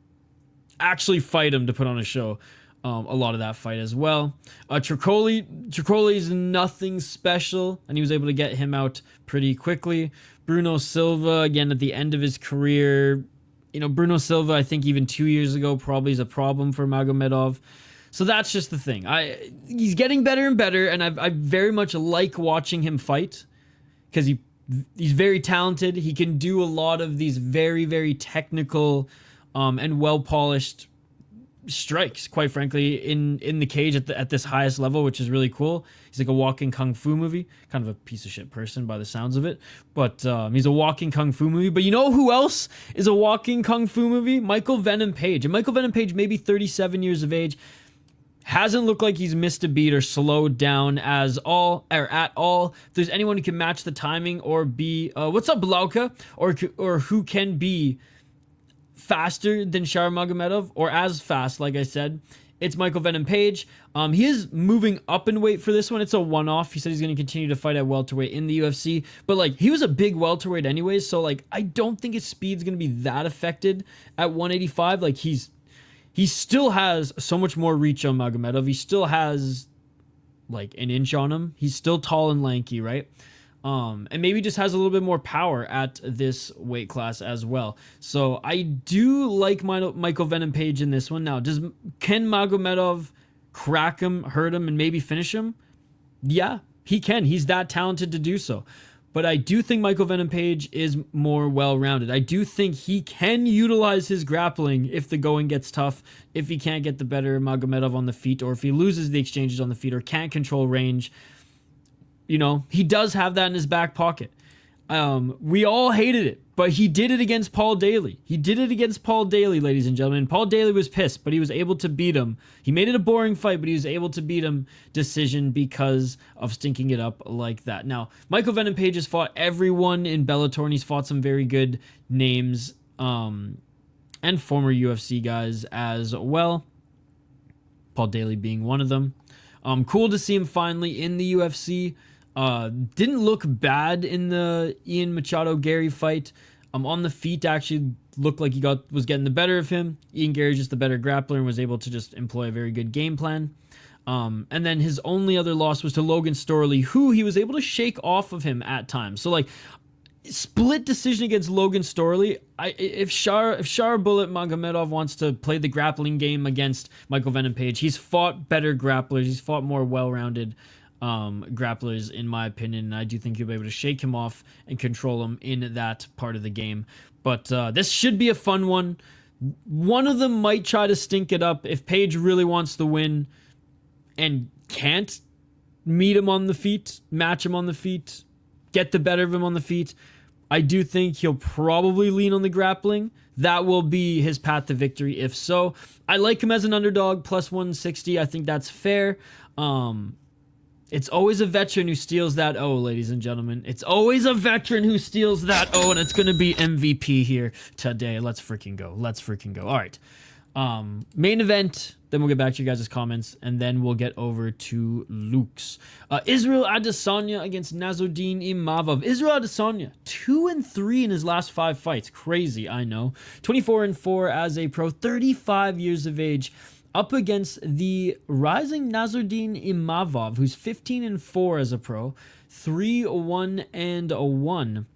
actually fight him to put on a show. A lot of that fight as well. Tricoli is nothing special, and he was able to get him out pretty quickly. Bruno Silva, again, at the end of his career. Bruno Silva, I think even 2 years ago, probably is a problem for Magomedov. So that's just the thing. He's getting better and better, and I very much like watching him fight because he's very talented. He can do a lot of these very, very technical and well-polished strikes, quite frankly, in the cage at this highest level, which is really cool. He's like a walking kung fu movie. Kind of a piece of shit person by the sounds of it. But he's a walking kung fu movie. But you know who else is a walking kung fu movie? Michael Venom Page. And Michael Venom Page, maybe 37 years of age, hasn't looked like he's missed a beat or slowed down at all. If there's anyone who can match the timing or be what's up, Blauka, or who can be faster than Shara Magomedov or as fast, like I said, it's Michael Venom Page. He is moving up in weight for this one. It's a one-off. He said he's going to continue to fight at welterweight in the UFC, but like he was a big welterweight anyways, so like I don't think his speed's going to be that affected at 185. Like he still has so much more reach on Magomedov. He still has like an inch on him. He's still tall and lanky, right? And maybe just has a little bit more power at this weight class as well. So I do like Michael Venom Page in this one. Now, can Magomedov crack him, hurt him, and maybe finish him? Yeah, he can. He's that talented to do so. But I do think Michael Venom Page is more well-rounded. I do think he can utilize his grappling if the going gets tough, if he can't get the better Magomedov on the feet, or if he loses the exchanges on the feet, or can't control range. You know, he does have that in his back pocket. We all hated it, but he did it against Paul Daly. He did it against Paul Daly, ladies and gentlemen. Paul Daly was pissed, but he was able to beat him. He made it a boring fight, but he was able to beat him decision because of stinking it up like that. Now, Michael Venom Page has fought everyone in Bellator, and he's fought some very good names and former UFC guys as well. Paul Daly being one of them. Cool to see him finally in the UFC. Didn't look bad in the Ian Machado-Gary fight. On the feet, actually looked like he was getting the better of him. Ian Gary's just the better grappler and was able to just employ a very good game plan. And then his only other loss was to Logan Storley, who he was able to shake off of him at times. So, like, split decision against Logan Storley. If Shara Bullet Magomedov wants to play the grappling game against Michael Venom Page, he's fought better grapplers. He's fought more well-rounded grapplers, in my opinion, and I do think you'll be able to shake him off and control him in that part of the game. But this should be a fun one. One of them might try to stink it up if Page really wants to win and can't meet him on the feet, match him on the feet, get the better of him on the feet. I do think he'll probably lean on the grappling. That will be his path to victory if so. I like him as an underdog, plus 160. I think that's fair. It's always a veteran who steals that O, ladies and gentlemen. It's always a veteran who steals that O, and it's going to be MVP here today. Let's freaking go. Let's freaking go. All right. Main event, then we'll get back to you guys' comments, and then we'll get over to Luke's. Israel Adesanya against Nassourdine Imavov. Israel Adesanya, 2-3 in his last 5 fights. Crazy, I know. 24-4 as a pro, 35 years of age. Up against the rising Nassourdine Imavov, who's 15-4 as a pro, 3-1-1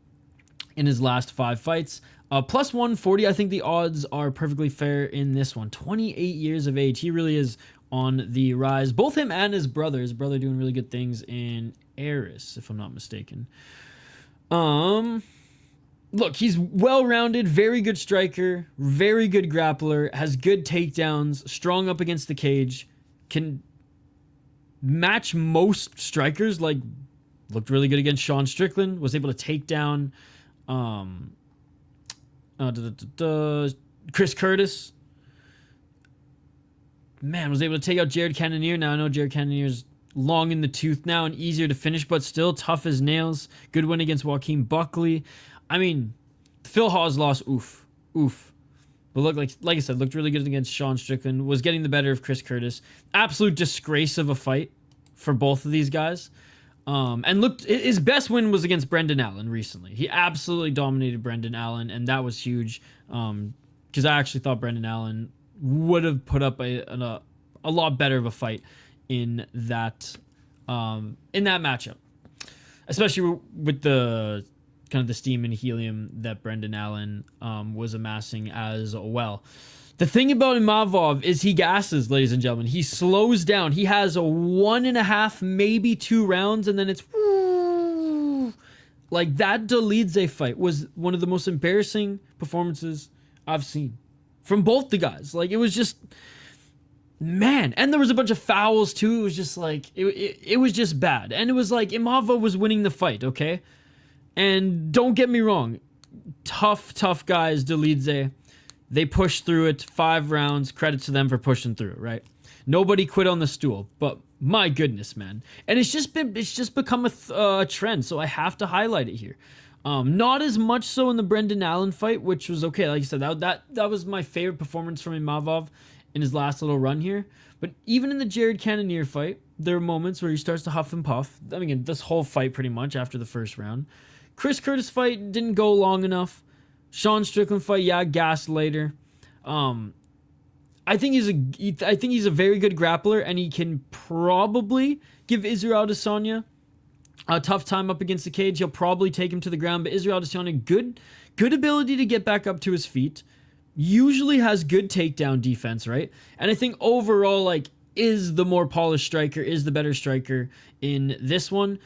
in his last 5 fights. Plus 140, I think the odds are perfectly fair in this one. 28 years of age. He really is on the rise. Both him and his brother doing really good things in Eris, if I'm not mistaken. Look, he's well-rounded, very good striker, very good grappler, has good takedowns, strong up against the cage, can match most strikers, like looked really good against Sean Strickland, was able to take down Chris Curtis. Man, was able to take out Jared Cannonier. Now, I know Jared Cannonier's long in the tooth now and easier to finish, but still tough as nails. Good win against Joaquin Buckley. I mean, Phil Hawes loss, oof. But look, like I said, looked really good against Sean Strickland. Was getting the better of Chris Curtis. Absolute disgrace of a fight for both of these guys. And looked, his best win was against Brendan Allen recently. He absolutely dominated Brendan Allen, and that was huge. Because I actually thought Brendan Allen would have put up a lot better of a fight in that matchup, especially with the kind of the steam and helium that Brendan Allen was amassing as well. The thing about Imavov is he gasses, ladies and gentlemen. He slows down. He has a 1.5, maybe 2 rounds, and then it's like that. Dolidze fight was one of the most embarrassing performances I've seen from both the guys. Like, it was just, man. And there was a bunch of fouls too. It was just like, it was just bad. And it was like Imavov was winning the fight, okay? And don't get me wrong, tough guys, Dolidze. They pushed through it, 5 rounds. Credit to them for pushing through it, right? Nobody quit on the stool, but my goodness, man. And it's just become a trend, so I have to highlight it here. Not as much so in the Brendan Allen fight, which was okay. Like I said, that was my favorite performance from Imavov in his last little run here. But even in the Jared Cannonier fight, there are moments where he starts to huff and puff. I mean, this whole fight pretty much after the first round. Chris Curtis fight didn't go long enough. Sean Strickland fight, yeah, gassed later. I think he's a very good grappler, and he can probably give Israel Adesanya a tough time up against the cage. He'll probably take him to the ground, but Israel Adesanya, good ability to get back up to his feet. Usually has good takedown defense, right? And I think overall, like, is the more polished striker, is the better striker in this one.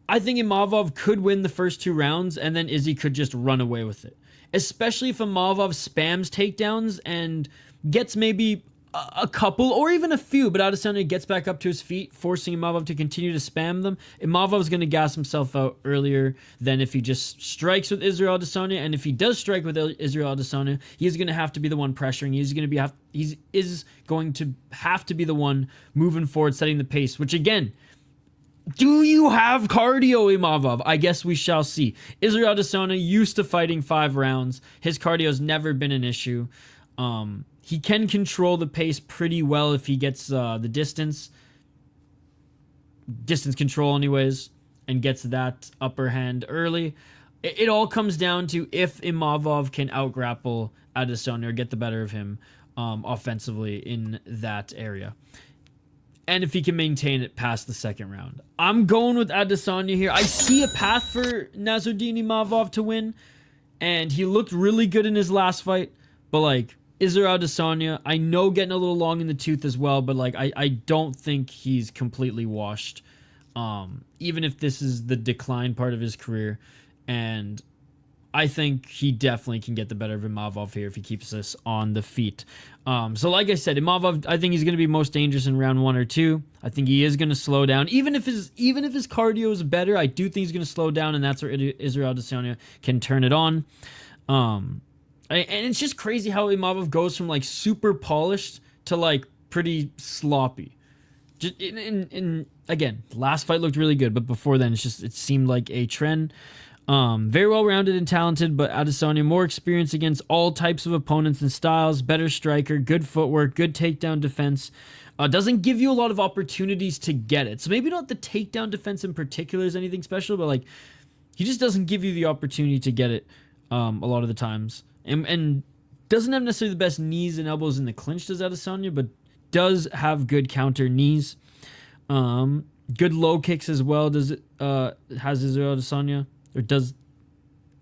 I think Imavov could win the first 2 rounds, and then Izzy could just run away with it. Especially if Imavov spams takedowns and gets maybe a couple or even a few, but Adesanya gets back up to his feet, forcing Imavov to continue to spam them. Imavov's going to gas himself out earlier than if he just strikes with Israel Adesanya, and if he does strike with Israel Adesanya, he's going to have to be the one pressuring. He is going to have to be the one moving forward, setting the pace, which again, do you have cardio, Imavov? I guess we shall see. Israel Adesanya used to fighting 5 rounds. His cardio's never been an issue. He can control the pace pretty well if he gets the distance control anyways, and gets that upper hand early. It all comes down to if Imavov can out-grapple Adesanya or get the better of him offensively in that area. And if he can maintain it past the second round. I'm going with Adesanya here. I see a path for Nassourdine Imavov to win, and he looked really good in his last fight, but like, Israel Adesanya, I know getting a little long in the tooth as well, but like I don't think he's completely washed. Even if this is the decline part of his career, and I think he definitely can get the better of Imavov here if he keeps this on the feet. So like I said, Imavov, I think he's going to be most dangerous in round 1 or 2. I think he is going to slow down. Even if his cardio is better, I do think he's going to slow down, and that's where Israel Adesanya can turn it on. And it's just crazy how Imavov goes from like super polished to like pretty sloppy. Just again, last fight looked really good, but before then it seemed like a trend. Very well rounded and talented, but Adesanya more experience against all types of opponents and styles, better striker, good footwork, good takedown defense. Doesn't give you a lot of opportunities to get it. So maybe not the takedown defense in particular is anything special, but like he just doesn't give you the opportunity to get it a lot of the times. And doesn't have necessarily the best knees and elbows in the clinch, does Adesanya, but does have good counter knees. Good low kicks as well. Has Israel Adesanya? Or does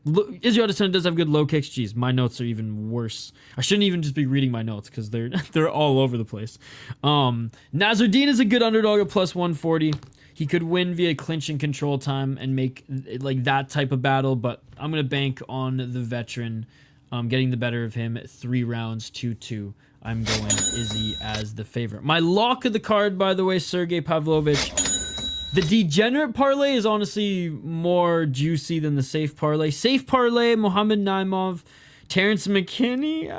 Israel Adesanya does have good low kicks? Jeez, my notes are even worse. I shouldn't even just be reading my notes because they're all over the place. Nassourdine is a good underdog at plus 140. He could win via clinch and control time and make like that type of battle, but I'm gonna bank on the veteran. Getting the better of him at 3 rounds, 2-2. I'm going Izzy as the favorite. My lock of the card, by the way, Sergei Pavlovich. The degenerate parlay is honestly more juicy than the safe parlay. Safe parlay, Mohammed Naimov, Terrance McKinney,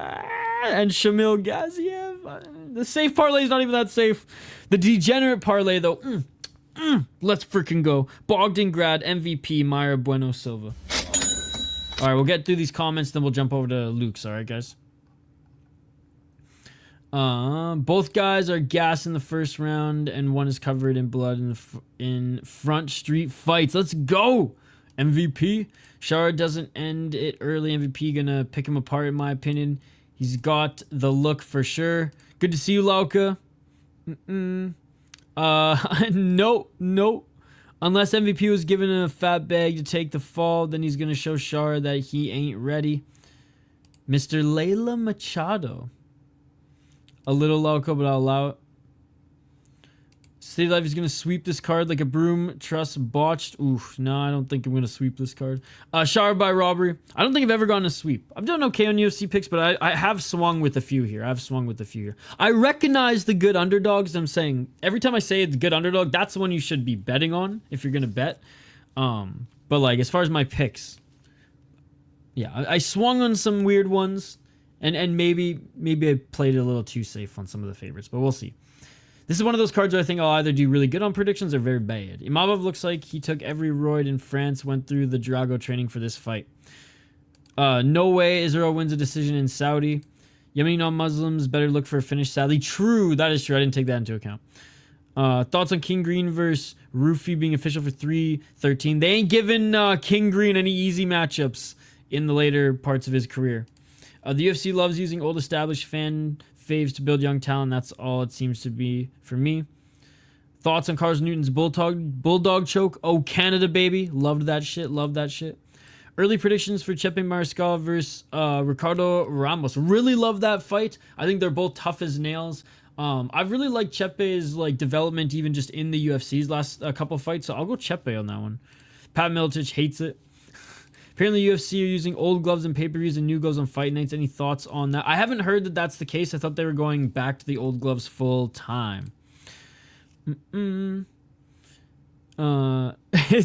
and Shamil Gaziev. The safe parlay is not even that safe. The degenerate parlay, though, let's freaking go. Bogdan, Grad, MVP, Mayra, Bueno, Silva. All right, we'll get through these comments, then we'll jump over to Luke's. All right, guys. Both guys are gassed in the first round, and one is covered in blood in front street fights. Let's go, MVP. Shara doesn't end it early. MVP gonna pick him apart, in my opinion. He's got the look for sure. Good to see you, Lauka. Nope. Unless MVP was given a fat bag to take the fall, then he's going to show Shara that he ain't ready. Mr. Layla Machado. A little loco, but I'll allow it. City Life is going to sweep this card like a broom. Trust botched. Oof, no, I don't think I'm going to sweep this card. Shara by robbery. I don't think I've ever gotten a sweep. I've done okay on UFC picks, but I have swung with a few here. I recognize the good underdogs. I'm saying every time I say it's good underdog, that's the one you should be betting on if you're going to bet. But like as far as my picks, yeah, I swung on some weird ones, and maybe I played it a little too safe on some of the favorites, but we'll see. This is one of those cards where I think I'll either do really good on predictions or very bad. Imavov looks like he took every roid in France, went through the Drago training for this fight. No way Israel wins a decision in Saudi. Yemeni non-Muslims better look for a finish, sadly. True, that is true. I didn't take that into account. Thoughts on King Green versus Rufi being official for 3-13. They ain't giving King Green any easy matchups in the later parts of his career. The UFC loves using old established fan faves to build young talent. That's all it seems to be for me. Thoughts on Carlos Newton's bulldog choke? Oh, Canada, baby. Loved that shit. Loved that shit. Early predictions for Chepe Mariscal versus Ricardo Ramos. Really love that fight. I think they're both tough as nails. I've really liked Chepe's like development even just in the UFC's last couple fights, so I'll go Chepe on that one. Pat Miletich hates it. Apparently UFC are using old gloves and pay-per-views and new gloves on fight nights. Any thoughts on that? I haven't heard that that's the case. I thought they were going back to the old gloves full time. His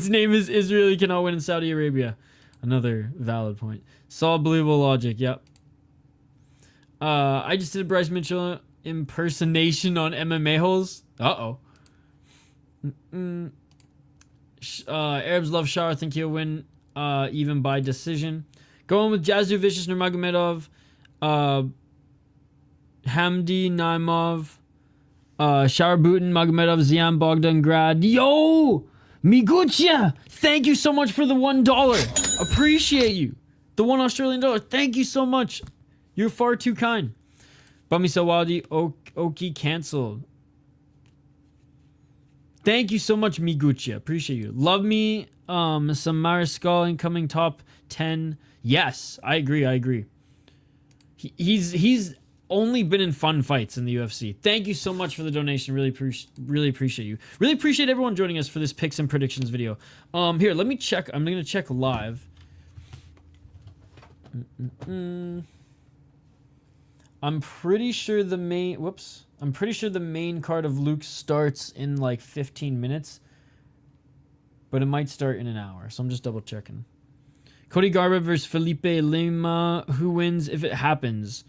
name is Israel. He cannot win in Saudi Arabia. Another valid point. Solid believable logic. Yep. I just did a Bryce Mitchell impersonation on MMA holes. Uh-oh. Arabs love Shara. Think he'll win even by decision. Going with Jasudavicius, Nurmagomedov, Hamdy, Naimov, Shara Butin, Magomedov, Ziam, Bogdan, Grad. Yo! Migucha! Thank you so much for the $1. Appreciate you. The $1 Australian. Thank you so much. You're far too kind. Bami Sawadi, Oki canceled. Thank you so much, Migucha. Appreciate you. Love me. Some Mariscal incoming top 10. Yes, I agree. He's only been in fun fights in the UFC. Thank you so much for the donation. Really appreciate you. Really appreciate everyone joining us for this picks and predictions video. Here, let me check. I'm gonna check live. I'm pretty sure the main. Whoops. I'm pretty sure the main card of Luke starts in like 15 minutes, but it might start in an hour. So I'm just double checking. Cody Garber versus Felipe Lima. Who wins if it happens?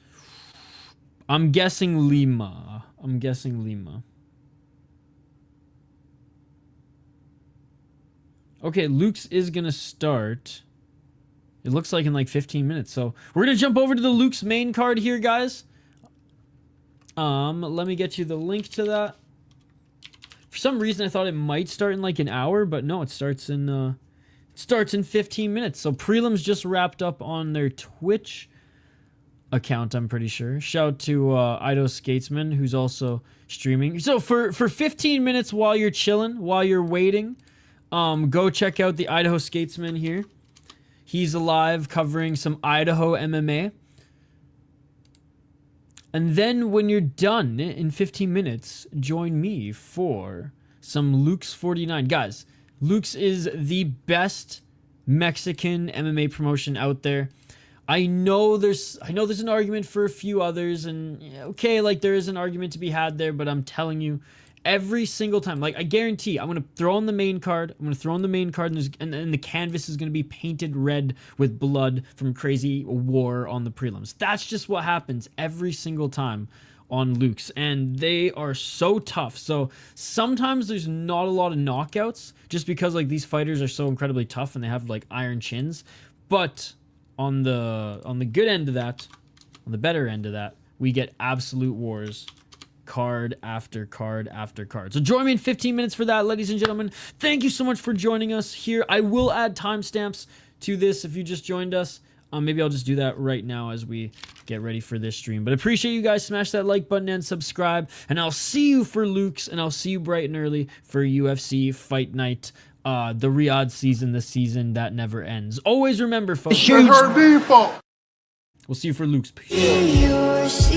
I'm guessing Lima. Okay, Luke's is going to start. It looks like in like 15 minutes. So we're going to jump over to the Luke's main card here, guys. Let me get you the link to that. For some reason, I thought it might start in like an hour, but no, it starts in 15 minutes. So prelims just wrapped up on their Twitch account, I'm pretty sure. Shout out to Ido Skatesman, who's also streaming. So for 15 minutes while you're chilling, while you're waiting, go check out the Idaho Skatesman here. He's live covering some Idaho MMA. And then when you're done in 15 minutes, join me for some Luke's 49. Guys, Luke's is the best Mexican MMA promotion out there. I know there's an argument for a few others, and okay, like there is an argument to be had there, but I'm telling you, every single time, like I guarantee, I'm gonna throw on the main card. and the canvas is gonna be painted red with blood from crazy war on the prelims. That's just what happens every single time on Luke's, and they are so tough. So sometimes there's not a lot of knockouts, just because like these fighters are so incredibly tough and they have like iron chins, but on the good end of that, on the better end of that, we get absolute wars, card after card after card. So join me in 15 minutes for that, ladies and gentlemen. Thank you so much for joining us here. I will add timestamps to this if you just joined us. Maybe I'll just do that right now as we get ready for this stream. But appreciate you guys. Smash that like button and subscribe. And I'll see you for Luke's, and I'll see you bright and early for UFC Fight Night. The Riyadh season, the season that never ends. Always remember, folks. We'll see you for Luke's. Peace.